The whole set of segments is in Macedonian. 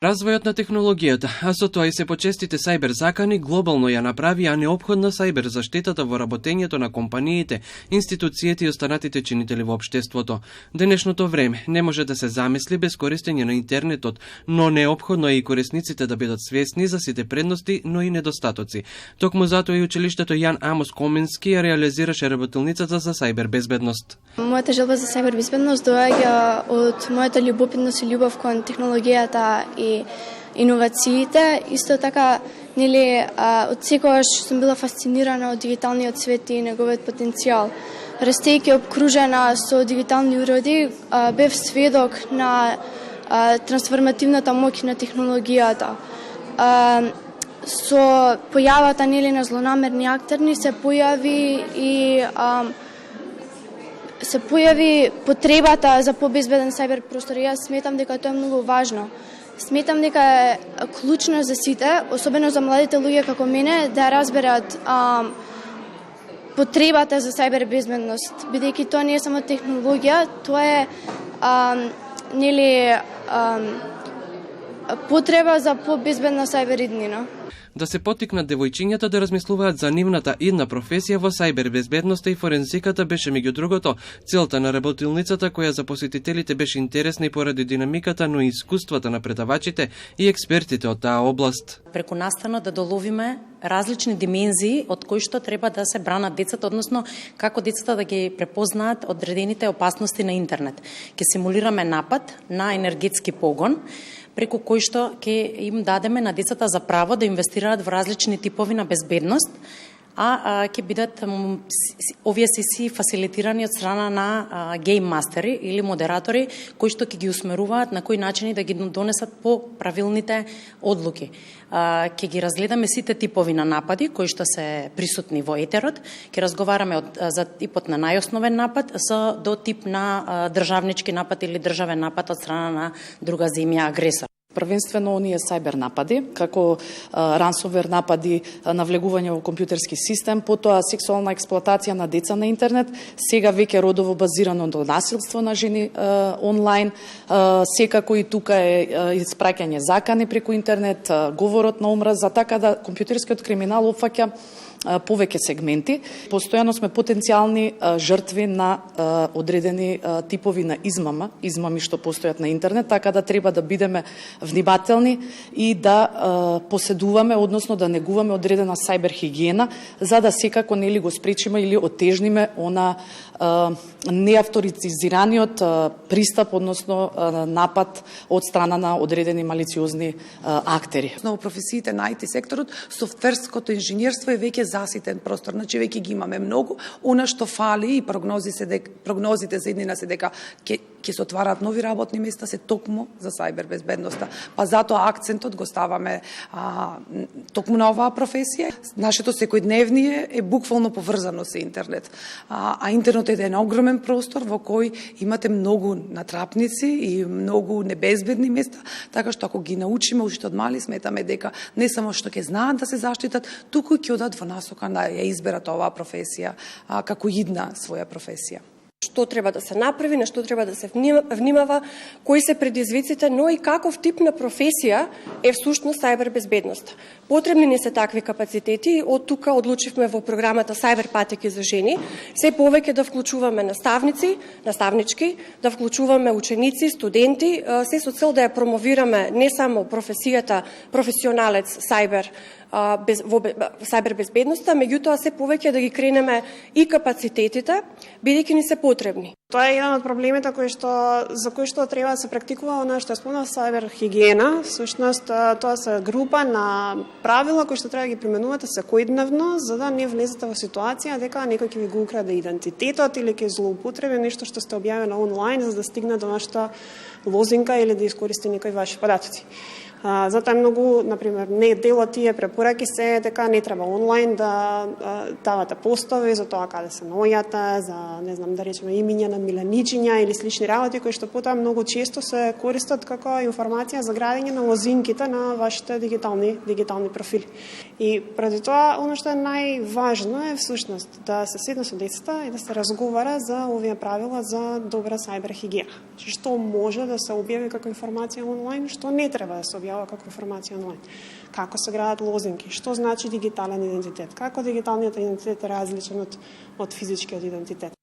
Развојот на технологијата, а со тоа и се почестите сајбер закани, глобално ја направија неопходна сајбер заштитата во работењето на компаниите, институциите и останатите чинители во општеството. Денешното време не може да се замисли без користење на интернетот, но неопходно е и корисниците да бидат свесни за сите предности, но и недостатоци. Токму затоа и училиштето Јан Амос Коменски ја реализираше работилницата за сајбер безбедност. Мојата желба за сајбер безбедност доаѓа од мојата љубовност и љубов кон технологијата и иновациите. Исто така, од секогаш сум била фасцинирана од дигиталниот свет и неговиот потенцијал. Растејќи обкружена со дигитални уреди, бев сведок на трансформативната моќ на технологијата. Со појавата на злонамерни актерни се појави потребата за побезбеден сајбер простор. Јас сметам дека тоа е многу важно. Сметам дека е клучно за сите, особено за младите луѓе како мене, да разберат потребата за сајбер безбедност, бидејќи тоа не е само технологија, тоа е потреба за побезбедна сајбер иднина. Да се поттикнат девојчињата да размислуваат за нивната идна професија во сајбер безбедноста и форензиката беше меѓу другото целта на работилницата, која за посетителите беше интересна и поради динамиката, но и искуствата на предавачите и експертите од таа област. Преку настана да доловиме различни димензии од кои што треба да се бранат децата, односно како децата да ги препознаат одредените опасности на интернет. Ке симулираме напад на енергетски погон, преку кој што ќе им дадеме на децата за право да инвестираат во различни типови на безбедност, а ќе бидат овие сесии фасилитирани од страна на гейм мастери или модератори кои што ќе ги усмеруваат на кои начини да ги донесат по правилните одлуки. Ќе ги разгледаме сите типови на напади кои што се присутни во етерот, ќе разговараме за типот на најосновен напад до тип на државнички напад или државен напад од страна на друга земја агресор. Првенствено оние сајбер напади, како рансовер напади, навлегување во компјутерски систем, потоа сексуална експлоатација на деца на интернет, сега веќе родово базирано до насилство на жени онлайн, секако и тука е испраќање закани преку интернет, говорот на омраза, така да компјутерскиот криминал опфаќа повеќе сегменти. Постојано сме потенцијални жртви на одредени типови на измами што постојат на интернет, така да треба да бидеме внимателни и да поседуваме, односно да негуваме одредена сајбер хигиена, за да секако го спречиме или оттежниме она неавторизираниот пристап, односно напад од страна на одредени малициозни актери. Во професиите на IT секторот, софтверското инженерство е веќе заситен простор, значи веќе ги имаме многу. Она што фали и прогнозите за иднина се дека ќе се отвараат нови работни места се токму за сајбер безбедноста. Па затоа акцентот го ставаме токму на оваа професија. Нашето секојдневние е буквално поврзано со интернет. А интернет е еден огромен простор во кој имате многу натрапници и многу небезбедни места, така што ако ги научиме уште од мали, сметаме дека не само што ќе знаат да се заштитат, туку ќе одат во насока да ја изберат оваа професија како идна своја професија. Што треба да се направи, на што треба да се внимава, кои се предизвиците, но и каков тип на професија е всушност сајбер безбедност. Потребни ни се такви капацитети, од тука одлучивме во програмата Сајбер патеки за жени, се повеќе да вклучуваме наставнички, да вклучуваме ученици, студенти, се со цел да ја промовираме не само професијата професионалец сајбер безбедноста, меѓутоа се повеќе да ги кренеме и капацитетите, бидејќи ни се потребни. Тоа е еден од проблемите за кои што треба да се практикува она што спомна сајбер хигиена. Всушност тоа се група на правила кои што треба да ги применувате секојдневно, за да не влезете во ситуација дека некој ќе ви го украде идентитетот или ќе злоупотреби нешто што сте објавено онлайн за да стигне до вашата лозинка или да искористи некои ваши податоци. Затоа е многу, например, не дел од тие препораки се дека не треба онлайн да давате постови за тоа каде се наоѓате, за, не знам, да речеме имиња на миленичиња или слични работи кои што потоа многу често се користат како информација за градење на лозинките на вашите дигитални профили. И преди тоа, оно што е најважно е всушност да се седне со децата и да се разговара за овие правила за добра сајбер хигиена. Што може да се објави како информација онлайн, што не треба да се објавува како информација онлайн. Како се градат лозинки, што значи дигитален идентитет, како дигиталниот идентитет е различен од физичкиот идентитет.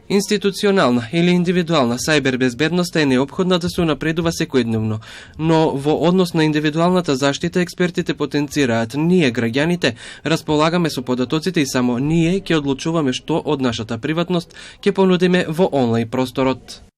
Институционална или индивидуална сајбер безбедноста е неопходна да се унапредува секојдневно, но во однос на индивидуалната заштита експертите потенцираат ние граѓаните располагаме со податоците и само ние ќе одлучуваме што од нашата приватност ќе понудиме во онлајн просторот.